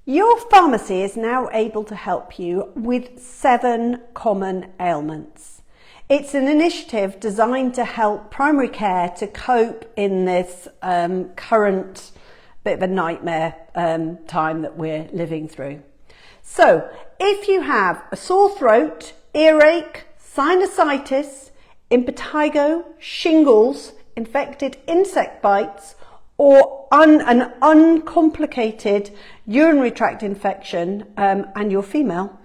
Your pharmacy is now able to help you with 7 common ailments. It's an initiative designed to help primary care to cope in this current bit of a nightmare time that we're living through. So if you have a sore throat, earache, sinusitis, impetigo, shingles, infected insect bites, or an uncomplicated urinary tract infection, and you're female,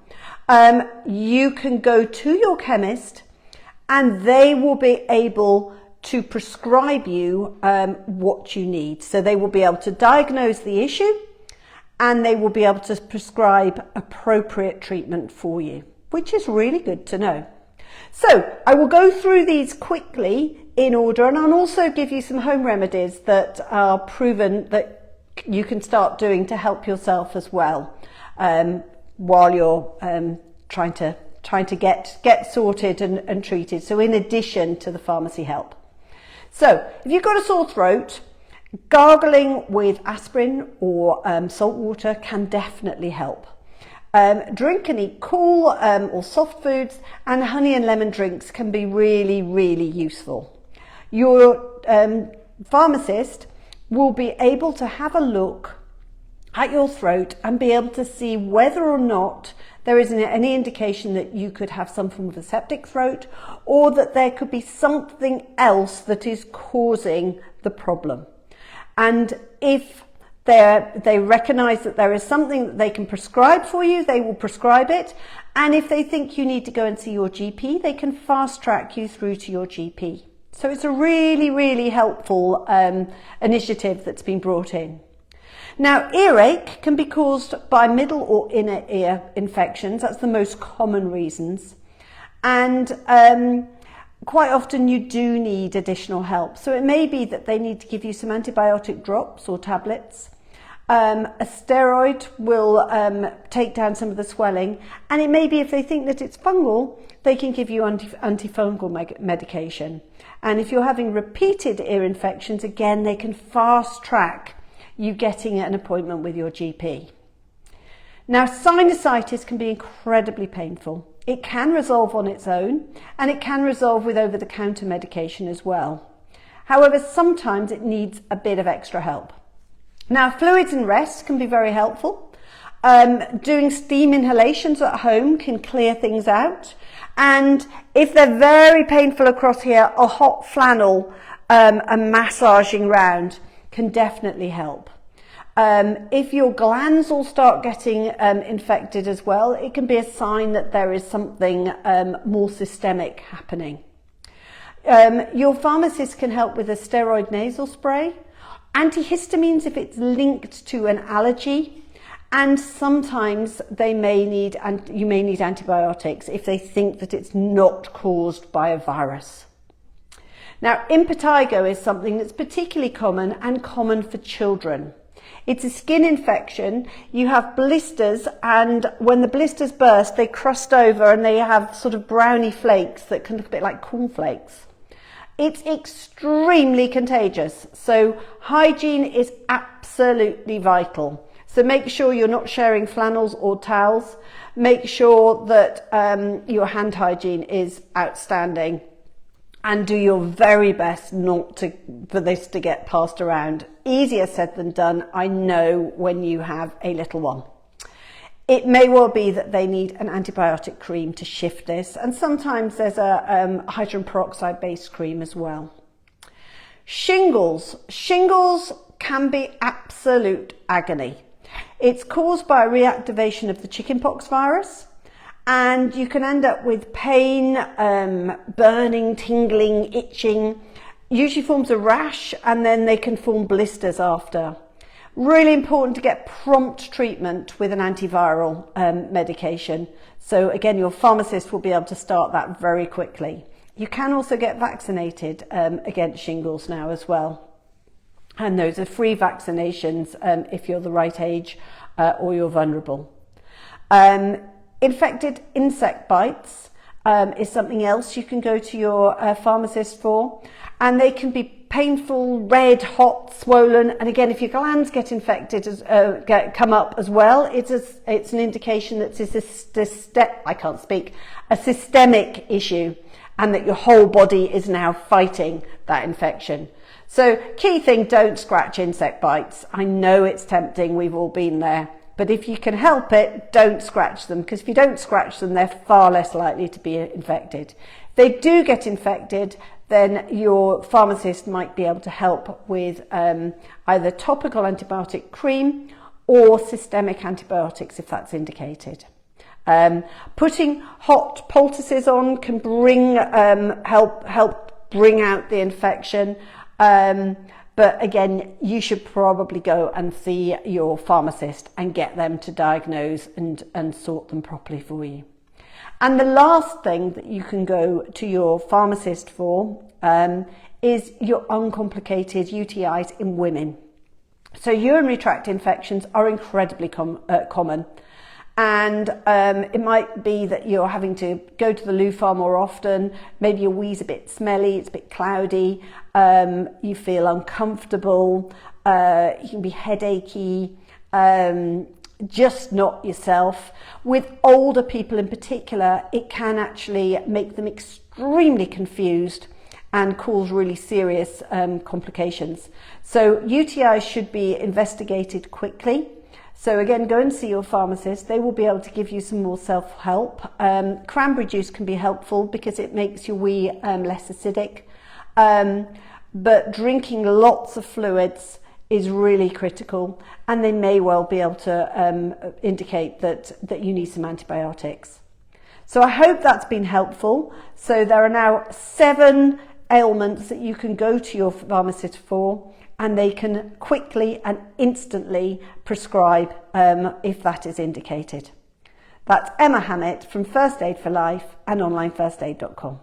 you can go to your chemist and they will be able to prescribe you what you need. So they will be able to diagnose the issue and they will be able to prescribe appropriate treatment for you, which is really good to know. So I will go through these quickly in order, and I'll also give you some home remedies that are proven that you can start doing to help yourself as well, while you're trying to get sorted and treated. So in addition to the pharmacy help. So if you've got a sore throat, gargling with aspirin or salt water can definitely help. Drink and eat cool or soft foods, and honey and lemon drinks can be really, really useful. Your pharmacist will be able to have a look at your throat and be able to see whether or not there is any indication that you could have some form of a septic throat, or that there could be something else that is causing the problem. And if they recognise that there is something that they can prescribe for you, they will prescribe it. And if they think you need to go and see your GP, they can fast track you through to your GP. So it's a really, really helpful initiative that's been brought in. Now, earache can be caused by middle or inner ear infections. That's the most common reasons. And quite often you do need additional help. So it may be that they need to give you some antibiotic drops or tablets. A steroid will take down some of the swelling. And it may be, if they think that it's fungal, they can give you antifungal medication. And if you're having repeated ear infections, again, they can fast track you getting an appointment with your GP. Now, sinusitis can be incredibly painful. It can resolve on its own, and it can resolve with over-the-counter medication as well. However, sometimes it needs a bit of extra help. Now, fluids and rest can be very helpful. Doing steam inhalations at home can clear things out. And if they're very painful across here, a hot flannel and massaging round can definitely help. If your glands all start getting infected as well, it can be a sign that there is something more systemic happening. Your pharmacist can help with a steroid nasal spray, antihistamines if it's linked to an allergy, and sometimes you may need antibiotics if they think that it's not caused by a virus. Now, impetigo is something that's particularly common and common for children. It's a skin infection. You have blisters, and when the blisters burst, they crust over and they have sort of browny flakes that can look a bit like cornflakes. It's extremely contagious, so hygiene is absolutely vital. So make sure you're not sharing flannels or towels. Make sure that your hand hygiene is outstanding. And do your very best for this to get passed around. Easier said than done, I know, when you have a little one. It may well be that they need an antibiotic cream to shift this, and sometimes there's a hydrogen peroxide based cream as well. Shingles. Shingles can be absolute agony. It's caused by a reactivation of the chickenpox virus. And you can end up with pain, burning, tingling, itching, usually forms a rash, and then they can form blisters after. Really important to get prompt treatment with an antiviral medication. So again, your pharmacist will be able to start that very quickly. You can also get vaccinated against shingles now as well. And those are free vaccinations if you're the right age or you're vulnerable. Infected insect bites is something else you can go to your pharmacist for, and they can be painful, red, hot, swollen, and again, if your glands get infected, come up as well, it's an indication that it's a systemic issue, and that your whole body is now fighting that infection. So key thing, don't scratch insect bites. I know it's tempting, we've all been there, but if you can help it, don't scratch them, because if you don't scratch them, they're far less likely to be infected. If they do get infected, then your pharmacist might be able to help with either topical antibiotic cream or systemic antibiotics if that's indicated. Putting hot poultices on can help bring out the infection. But again, you should probably go and see your pharmacist and get them to diagnose and sort them properly for you. And the last thing that you can go to your pharmacist for is your uncomplicated UTIs in women. So urinary tract infections are incredibly common. And it might be that you're having to go to the loo far more often. Maybe your wee's a bit smelly, it's a bit cloudy, you feel uncomfortable, you can be headachy, just not yourself. With older people in particular, it can actually make them extremely confused and cause really serious complications. So UTIs should be investigated quickly. So again, go and see your pharmacist. They will be able to give you some more self-help. Cranberry juice can be helpful because it makes your wee less acidic. But drinking lots of fluids is really critical, and they may well be able to indicate that you need some antibiotics. So I hope that's been helpful. So there are now 7 ailments that you can go to your pharmacist for, and they can quickly and instantly prescribe if that is indicated. That's Emma Hammett from First Aid for Life and onlinefirstaid.com.